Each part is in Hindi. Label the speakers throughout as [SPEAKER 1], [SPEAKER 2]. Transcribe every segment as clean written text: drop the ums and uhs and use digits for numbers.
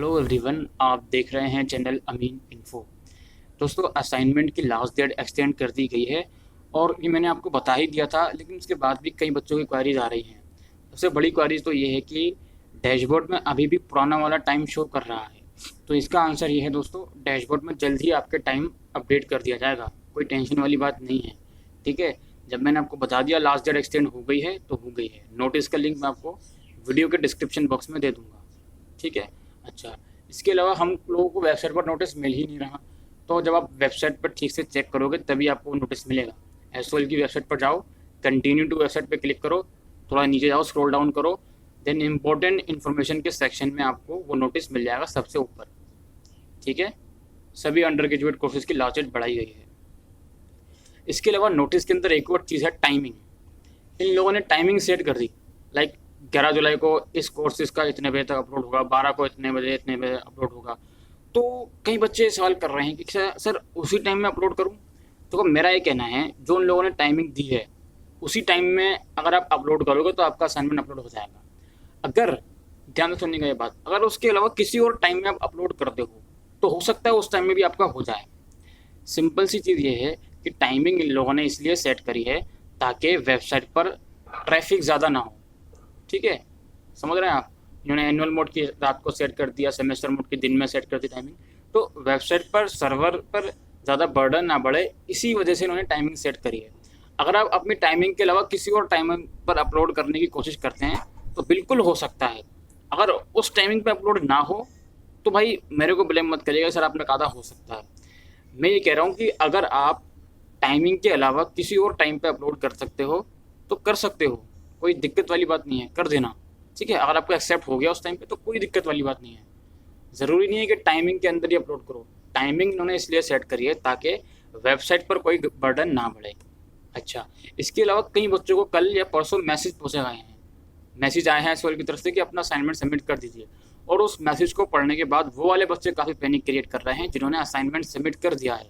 [SPEAKER 1] हेलो एवरीवन, आप देख रहे हैं चैनल अमीन इन्फो। दोस्तों, असाइनमेंट की लास्ट डेट एक्सटेंड कर दी गई है और ये मैंने आपको बता ही दिया था, लेकिन उसके बाद भी कई बच्चों की क्वारीज आ रही हैं। सबसे बड़ी क्वारीज तो ये है कि डैशबोर्ड में अभी भी पुराना वाला टाइम शो कर रहा है। तो इसका आंसर ये है दोस्तों, डैशबोर्ड में जल्द ही आपके टाइम अपडेट कर दिया जाएगा। कोई टेंशन वाली बात नहीं है, ठीक है। जब मैंने आपको बता दिया लास्ट डेट एक्सटेंड हो गई है तो हो गई है। नोटिस का लिंक मैं आपको वीडियो के डिस्क्रिप्शन बॉक्स में दे दूँगा, ठीक है। अच्छा, इसके अलावा हम लोगों को वेबसाइट पर नोटिस मिल ही नहीं रहा। तो जब आप वेबसाइट पर ठीक से चेक करोगे तभी आपको नोटिस मिलेगा। एसओएल की वेबसाइट पर जाओ, कंटिन्यू टू वेबसाइट पर क्लिक करो, थोड़ा नीचे जाओ, स्क्रॉल डाउन करो, देन इम्पोर्टेंट इन्फॉर्मेशन के सेक्शन में आपको वो नोटिस मिल जाएगा सबसे ऊपर, ठीक है। सभी अंडर ग्रेजुएट कोर्सेज की लास्ट डेट बढ़ाई गई है। इसके अलावा नोटिस के अंदर एक और चीज़ है, टाइमिंग। इन लोगों ने टाइमिंग सेट कर दी, लाइक 11 जुलाई को इस कोर्सेज का इतने बजे तक अपलोड होगा, 12 को इतने बजे अपलोड होगा। तो कई बच्चे सवाल कर रहे हैं कि सर उसी टाइम में अपलोड करूं। तो मेरा ये कहना है, जो उन लोगों ने टाइमिंग दी है उसी टाइम में अगर आप अपलोड करोगे तो आपका असाइनमेंट अपलोड हो जाएगा। अगर, ध्यान से सुनिएगा ये बात, अगर उसके अलावा किसी और टाइम में आप अपलोड करते हो तो हो सकता है उस टाइम में भी आपका हो जाए। सिंपल सी चीज़ ये है कि टाइमिंग इन लोगों ने इसलिए सेट करी है ताकि वेबसाइट पर ट्रैफिक ज़्यादा ना हो, ठीक है। समझ रहे हैं आप। इन्होंने एनुअल मोड की रात को सेट कर दिया, सेमेस्टर मोड की दिन में सेट कर दी टाइमिंग, तो वेबसाइट पर सर्वर पर ज़्यादा बर्डन ना बढ़े, इसी वजह से इन्होंने टाइमिंग सेट करी है। अगर आप अपनी टाइमिंग के अलावा किसी और टाइमिंग पर अपलोड करने की कोशिश करते हैं तो बिल्कुल हो सकता है। अगर उस टाइमिंग पर अपलोड ना हो तो भाई मेरे को ब्लेम मत करिएगा, सर आपने कहा था हो सकता है। मैं ये कह रहा हूँ कि अगर आप टाइमिंग के अलावा किसी और टाइम पे अपलोड कर सकते हो तो कर सकते हो, कोई दिक्कत वाली बात नहीं है, कर देना, ठीक है। अगर आपको एक्सेप्ट हो गया उस टाइम पे तो कोई दिक्कत वाली बात नहीं है। ज़रूरी नहीं है कि टाइमिंग के अंदर ही अपलोड करो। टाइमिंग इन्होंने इसलिए सेट करी है ताकि वेबसाइट पर कोई बर्डन ना बढ़े। अच्छा, इसके अलावा कई बच्चों को कल या परसों मैसेज पहुँचे गए हैं, मैसेज आए हैं एसओएल की तरफ से कि अपना असाइनमेंट सबमिट कर दीजिए। और उस मैसेज को पढ़ने के बाद वो वाले बच्चे काफ़ी पैनिक क्रिएट कर रहे हैं जिन्होंने असाइनमेंट सबमिट कर दिया है।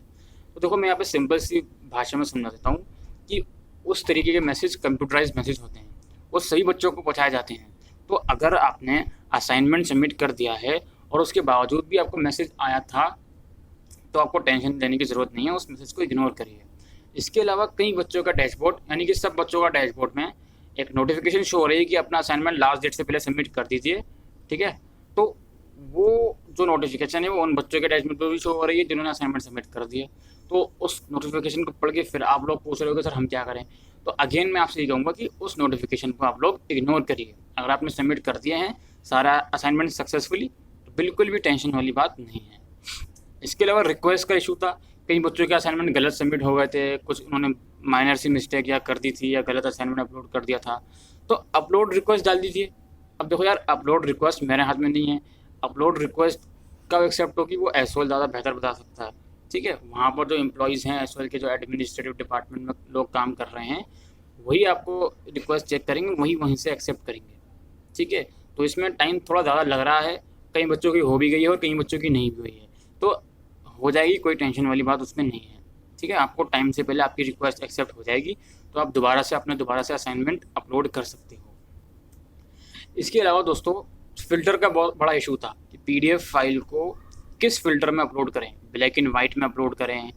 [SPEAKER 1] तो देखो, मैं यहाँ पे सिंपल सी भाषा में समझा देता हूँ कि उस तरीके के मैसेज कंप्यूटराइज मैसेज होते हैं, वो सही बच्चों को पहुँचाए जाते हैं। तो अगर आपने असाइनमेंट सबमिट कर दिया है और उसके बावजूद भी आपको मैसेज आया था तो आपको टेंशन लेने की ज़रूरत नहीं है, उस मैसेज को इग्नोर करिए। इसके अलावा कई बच्चों का डैशबोर्ड, यानी कि सब बच्चों का डैशबोर्ड में एक नोटिफिकेशन शो हो रही है कि अपना असाइनमेंट लास्ट डेट से पहले सबमिट कर दीजिए, ठीक है। तो वो जो नोटिफिकेशन है वो उन बच्चों के डैशबोर्ड पर भी शो हो रही है जिन्होंने असाइनमेंट सबमिट कर दिया। तो उस नोटिफिकेशन को पढ़ के फिर आप लोग पूछ रहे हो कि सर हम क्या करें। तो अगेन मैं आपसे ये कहूँगा कि उस नोटिफिकेशन को आप लोग इग्नोर करिए। अगर आपने सबमिट कर दिए हैं सारा असाइनमेंट सक्सेसफुली तो बिल्कुल भी टेंशन वाली बात नहीं है। इसके अलावा रिक्वेस्ट का इशू था, कई बच्चों के असाइनमेंट गलत सबमिट हो गए थे, कुछ उन्होंने माइनर सी मिस्टेक या कर दी थी या गलत असाइनमेंट अपलोड कर दिया था, तो अपलोड रिक्वेस्ट डाल दीजिए। अब देखो यार, अपलोड रिक्वेस्ट मेरे हाथ में नहीं है, अपलोड रिक्वेस्ट कब एक्सेप्ट होगी वो एसओएल ज़्यादा बेहतर बता सकता है, ठीक है। वहाँ पर जो एम्प्लॉयज़ हैं एसओएल के, जो एडमिनिस्ट्रेटिव डिपार्टमेंट में लोग काम कर रहे हैं, वही आपको रिक्वेस्ट चेक करेंगे, वही वहीं से एक्सेप्ट करेंगे, ठीक है। तो इसमें टाइम थोड़ा ज़्यादा लग रहा है, कई बच्चों की हो भी गई है और कई बच्चों की नहीं भी हुई है, तो हो जाएगी, कोई टेंशन वाली बात उसमें नहीं है, ठीक है। आपको टाइम से पहले आपकी रिक्वेस्ट एक्सेप्ट हो जाएगी तो आप दोबारा से असाइनमेंट अपलोड कर सकते हो। इसके अलावा दोस्तों, फ़िल्टर का बहुत बड़ा इशू था कि पीडीएफ फाइल को किस फ़िल्टर में अपलोड करें, ब्लैक एंड वाइट में अपलोड करें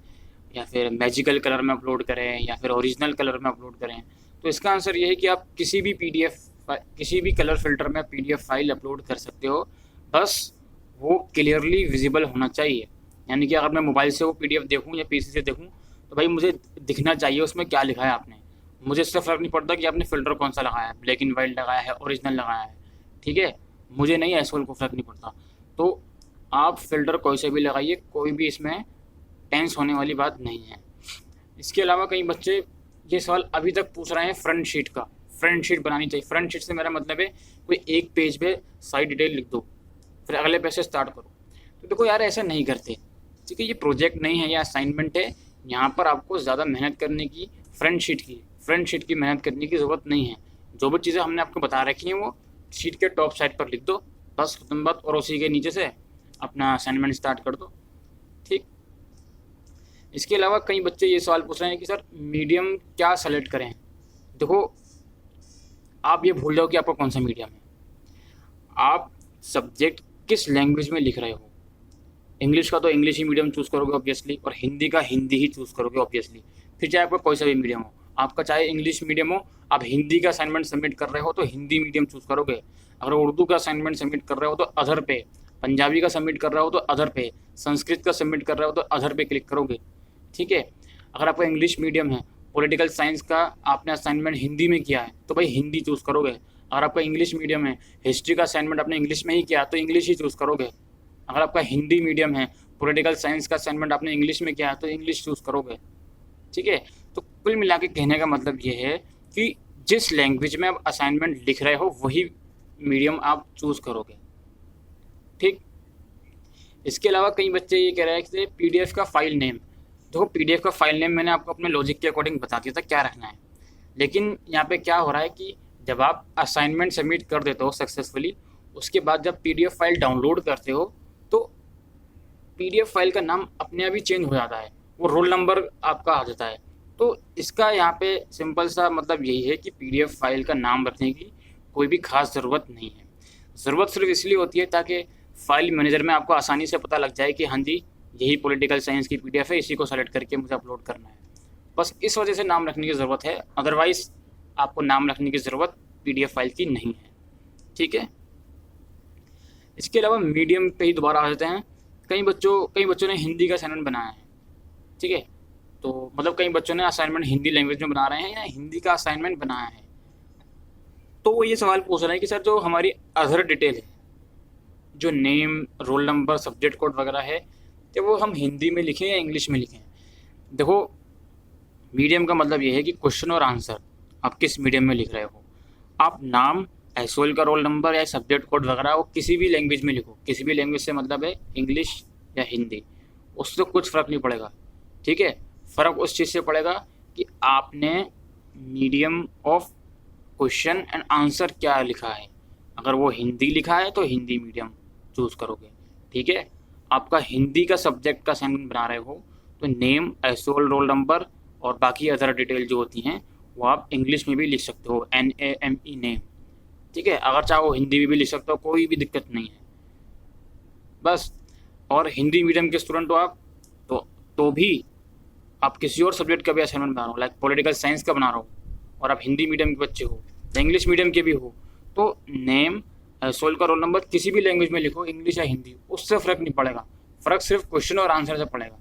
[SPEAKER 1] या फिर मैजिकल कलर में अपलोड करें या फिर ओरिजिनल कलर में अपलोड करें। तो इसका आंसर ये है कि आप किसी भी कलर फ़िल्टर में पीडीएफ फाइल अपलोड कर सकते हो, बस वो क्लियरली विजिबल होना चाहिए। यानी कि अगर मैं मोबाइल से वो पीडीएफ देखूँ या पीसी से देखूँ तो भाई मुझे दिखना चाहिए उसमें क्या लिखा है आपने। मुझे इससे फ़र्क नहीं पड़ता कि आपने फ़िल्टर कौन सा लगाया है, ब्लैक एंड वाइट लगाया है, ओरिजिनल लगाया है, ठीक है। मुझे नहीं, एसओएल को फ़र्क नहीं पड़ता। तो आप फ़िल्टर कोई से भी लगाइए, कोई भी इसमें टेंस होने वाली बात नहीं है। इसके अलावा कई बच्चे ये सवाल अभी तक पूछ रहे हैं फ्रंट शीट का। फ्रंट शीट बनानी चाहिए। फ्रंट शीट से मेरा मतलब है कोई एक पेज पे सारी डिटेल लिख दो, फिर अगले पेज से स्टार्ट करो। तो देखो यार, ऐसा नहीं करते, ठीक है। ये प्रोजेक्ट नहीं है, ये असाइनमेंट है। यहाँ पर आपको ज़्यादा मेहनत करने की, फ्रंट शीट की मेहनत करने की ज़रूरत नहीं है। जो भी चीज़ें हमने आपको बता रखी हैं वो शीट के टॉप साइड पर लिख दो, बस खत्म बात। और उसी के नीचे से अपना असाइनमेंट स्टार्ट कर दो, ठीक। इसके अलावा कई बच्चे ये सवाल पूछ रहे हैं कि सर मीडियम क्या सेलेक्ट करें। देखो, आप ये भूल जाओ कि आपका कौन सा मीडियम है। आप सब्जेक्ट किस लैंग्वेज में लिख रहे हो। इंग्लिश का तो इंग्लिश ही मीडियम चूज़ करोगे ऑब्वियसली, और हिंदी का हिंदी ही चूज़ करोगे ऑब्वियसली। फिर चाहे आपका कोई सा भी मीडियम हो, आपका चाहे इंग्लिश मीडियम हो, आप हिंदी का असाइनमेंट सबमिट कर रहे हो तो हिंदी मीडियम चूज़ करोगे। अगर उर्दू का असाइनमेंट सबमिट कर रहे हो तो अदर पे, पंजाबी का सबमिट कर रहे हो तो अदर पे, संस्कृत का सबमिट कर रहे हो तो अदर पे क्लिक करोगे। ठीक है। अगर आपका इंग्लिश मीडियम है, पॉलिटिकल साइंस का आपने असाइनमेंट हिंदी में किया है तो भाई हिंदी चूज़ करोगे। अगर आपका इंग्लिश मीडियम है, हिस्ट्री का असाइनमेंट आपने इंग्लिश में ही किया तो इंग्लिश ही चूज़ करोगे। अगर आपका हिंदी मीडियम है, पॉलिटिकल साइंस का असाइनमेंट आपने इंग्लिश में किया है तो इंग्लिश चूज़ करोगे। ठीक है। तो कुल मिला के कहने का मतलब ये है कि जिस लैंग्वेज में आप असाइनमेंट लिख रहे हो वही मीडियम आप चूज़ करोगे। ठीक। इसके अलावा कई बच्चे ये कह रहे हैं कि पीडीएफ का फाइल नेम, देखो पीडीएफ का फाइल नेम मैंने आपको अपने लॉजिक के अकॉर्डिंग बता दिया था क्या रखना है, लेकिन यहाँ पे क्या हो रहा है कि जब आप असाइनमेंट सबमिट कर देते हो सक्सेसफुली, उसके बाद जब पीडीएफ फाइल डाउनलोड करते हो तो पीडीएफ फाइल का नाम अपने आप ही चेंज हो जाता है, वो रोल नंबर आपका आ जाता है। तो इसका यहाँ पे सिंपल सा मतलब यही है कि पीडीएफ फाइल का नाम रखने की कोई भी खास ज़रूरत नहीं है। ज़रूरत सिर्फ इसलिए होती है ताकि फाइल मैनेजर में आपको आसानी से पता लग जाए कि हाँ जी यही पॉलिटिकल साइंस की पीडीएफ है, इसी को सेलेक्ट करके मुझे अपलोड करना है। बस इस वजह से नाम रखने की ज़रूरत है, अदरवाइज़ आपको नाम रखने की ज़रूरत पीडीएफ फाइल की नहीं है। ठीक है। इसके अलावा मीडियम पे ही दोबारा आ जाते हैं। कई बच्चों ने हिंदी का असाइनमेंट बनाया है। ठीक है। तो मतलब कई बच्चों ने असाइनमेंट हिंदी लैंग्वेज में बना रहे हैं या हिंदी का असाइनमेंट बनाया है। तो वो ये सवाल पूछ रहे हैं कि सर जो हमारी अदर डिटेल है, जो name, roll number, subject code वगैरह है, तो वो हम हिंदी में लिखें या इंग्लिश में लिखें। देखो मीडियम का मतलब ये है कि क्वेश्चन और आंसर आप किस मीडियम में लिख रहे हो। आप नाम, एसओएल का रोल नंबर या सब्जेक्ट कोड वगैरह वो किसी भी लैंग्वेज में लिखो, किसी भी लैंग्वेज से मतलब है इंग्लिश या हिंदी, उससे कुछ फ़र्क नहीं पड़ेगा। ठीक है। फ़र्क उस चीज़ से पड़ेगा कि आपने medium of question and answer क्या लिखा है। अगर वो हिंदी लिखा है तो हिंदी मीडियम चूज़ करोगे। ठीक है। आपका हिंदी का सब्जेक्ट का असाइनमेंट बना रहे हो तो नेम, एसओएल, रोल नंबर और बाकी अदर डिटेल जो होती हैं वो आप इंग्लिश में भी लिख सकते हो, NAME नेम। ठीक है। अगर चाहो हिंदी में भी लिख सकते हो, कोई भी दिक्कत नहीं है बस। और हिंदी मीडियम के स्टूडेंट हो आप तो भी आप किसी और सब्जेक्ट का भी असाइनमेंट बना रहे हो, लाइक पॉलिटिकल साइंस का बना रहे हो, और आप हिंदी मीडियम के बच्चे हो या इंग्लिश मीडियम के भी हो, तो नेम, एसओएल का रोल नंबर किसी भी लैंग्वेज में लिखो, इंग्लिश या हिंदी, उससे फ़र्क नहीं पड़ेगा। फ़र्क सिर्फ क्वेश्चन और आंसर से पड़ेगा।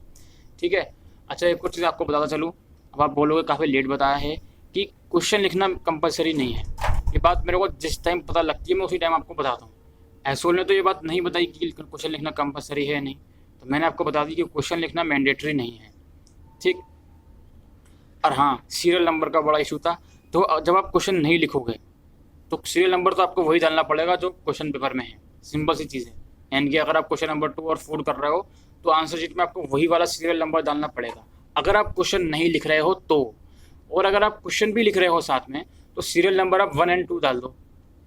[SPEAKER 1] ठीक है। अच्छा एक और चीज़ आपको बताता चलूँ, अब आप बोलोगे काफ़ी लेट बताया है कि क्वेश्चन लिखना कंपलसरी नहीं है। ये बात मेरे को जिस टाइम पता लगती है मैं उसी टाइम आपको बताता हूँ। एसओएल ने तो ये बात नहीं बताई कि क्वेश्चन लिखना कंपलसरी है या नहीं, तो मैंने आपको बता दी कि क्वेश्चन लिखना मैंडेटरी नहीं है। ठीक। और हाँ, सीरियल नंबर का बड़ा इशू था। तो जब आप क्वेश्चन नहीं लिखोगे तो सीरियल नंबर तो आपको वही डालना पड़ेगा जो क्वेश्चन पेपर में है। सिंपल सी चीज़ है। यानी कि अगर आप क्वेश्चन नंबर 2 और 4 कर रहे हो तो आंसर शीट में आपको वही वाला सीरियल नंबर डालना पड़ेगा अगर आप क्वेश्चन नहीं लिख रहे हो तो। और अगर आप क्वेश्चन भी लिख रहे हो साथ में तो सीरियल नंबर आप 1 और 2 डाल दो,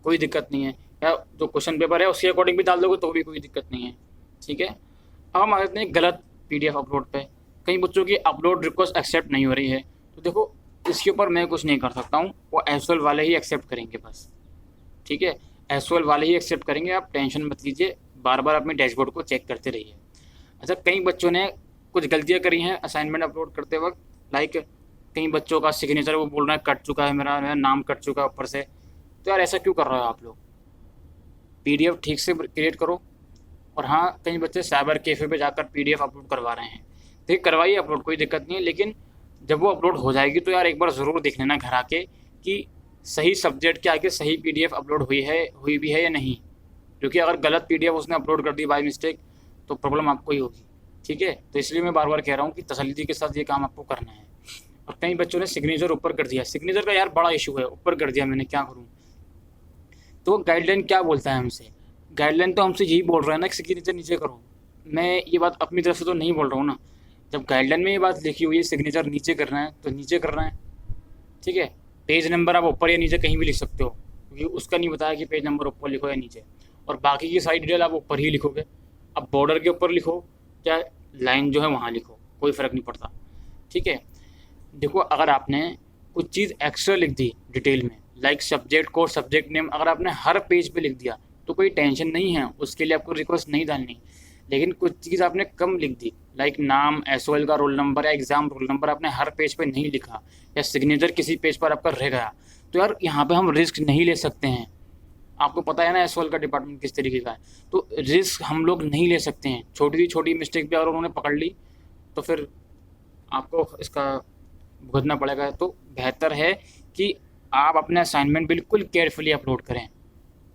[SPEAKER 1] कोई दिक्कत नहीं है। या जो क्वेश्चन पेपर है उसके अकॉर्डिंग भी डाल दोगे तो भी कोई दिक्कत नहीं है। ठीक है। अब हम आ जाते हैं गलत पीडीएफ अपलोड पे। कई बच्चों की अपलोड रिक्वेस्ट एक्सेप्ट नहीं हो रही है, तो देखो इसके ऊपर मैं कुछ नहीं कर सकता हूँ, वो एसओएल वाले ही एक्सेप्ट करेंगे बस। ठीक है। एसओएल वाले ही एक्सेप्ट करेंगे, आप टेंशन मत लीजिए, बार बार अपने डैशबोर्ड को चेक करते रहिए। अच्छा कई बच्चों ने कुछ गलतियाँ करी हैं असाइनमेंट अपलोड करते वक्त, लाइक कई बच्चों का सिग्नेचर वो बोल रहा है कट चुका है, मेरा नाम कट चुका है ऊपर से। तो यार ऐसा क्यों कर रहे हो आप लोग, पीडीएफ ठीक से क्रिएट करो। और हाँ, कई बच्चे साइबर कैफ़े पे जाकर पीडीएफ अपलोड करवा रहे हैं, देखिए करवाइए अपलोड, कोई दिक्कत नहीं है, लेकिन जब वो अपलोड हो जाएगी तो यार एक बार ज़रूर देख लेना घर आके कि सही सब्जेक्ट के आगे सही पीडीएफ अपलोड हुई भी है या नहीं। क्योंकि अगर गलत पीडीएफ उसने अपलोड कर दी बाय मिस्टेक तो प्रॉब्लम आपको ही होगी। ठीक है। तो इसलिए मैं बार बार कह रहा हूँ कि तसल्ली के साथ ये काम आपको करना है। और कई बच्चों ने सिग्नेचर ऊपर कर दिया, सिग्नेचर का यार बड़ा इशू है, ऊपर कर दिया मैंने, क्या करूँ। तो गाइडलाइन क्या बोलता है हमसे, गाइडलाइन तो हमसे यही बोल रहा है ना कि सिग्नेचर नीचे करो। मैं ये बात अपनी तरफ से तो नहीं बोल रहा हूँ ना, जब गाइडलाइन में ये बात लिखी हुई है सिग्नेचर नीचे करना है तो नीचे करना है। ठीक है। पेज नंबर आप ऊपर या नीचे कहीं भी लिख सकते हो, क्योंकि उसका नहीं बताया कि पेज नंबर ऊपर लिखो या नीचे, और बाकी की सारी डिटेल आप ऊपर ही लिखोगे। अब बॉर्डर के ऊपर लिखो क्या लाइन जो है वहाँ लिखो, कोई फ़र्क नहीं पड़ता। ठीक है। देखो अगर आपने कुछ चीज़ एक्स्ट्रा लिख दी डिटेल में, like subject code, subject name, अगर आपने हर पेज पे लिख दिया तो कोई टेंशन नहीं है, उसके लिए आपको रिक्वेस्ट नहीं डालनी। लेकिन कुछ चीज़ आपने कम लिख दी, लाइक नाम, एसओएल का रोल नंबर या एग्ज़ाम रोल नंबर आपने हर पेज पे नहीं लिखा, या सिग्नेचर किसी पेज पर आपका रह गया, तो यार यहाँ पे हम रिस्क नहीं ले सकते हैं। आपको पता है ना एसओएल का डिपार्टमेंट किस तरीके का है, तो रिस्क हम लोग नहीं ले सकते हैं। छोटी सी छोटी मिस्टेक भी अगर उन्होंने पकड़ ली तो फिर आपको इसका भुगतना पड़ेगा। तो बेहतर है कि आप अपने असाइनमेंट बिल्कुल केयरफुली अपलोड करें,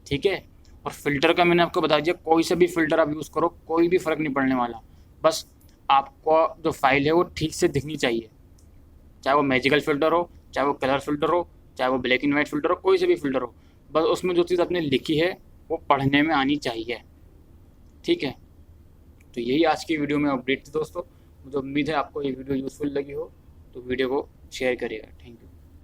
[SPEAKER 1] ठीक है। और फ़िल्टर का मैंने आपको बता दिया, कोई सा भी फ़िल्टर आप यूज़ करो, कोई भी फ़र्क नहीं पड़ने वाला। बस आपको जो फाइल है वो ठीक से दिखनी चाहिए, चाहे वो मैजिकल फ़िल्टर हो, चाहे वो कलर फ़िल्टर हो, चाहे वो ब्लैक एंड वाइट फ़िल्टर हो, कोई से भी फ़िल्टर हो, बस उसमें जो चीज़ आपने लिखी है वो पढ़ने में आनी चाहिए, ठीक है। तो यही आज की वीडियो में अपडेट थी दोस्तों। मुझे उम्मीद है आपको ये वीडियो यूज़फुल लगी हो, तो वीडियो को शेयर करिएगा। Thank you.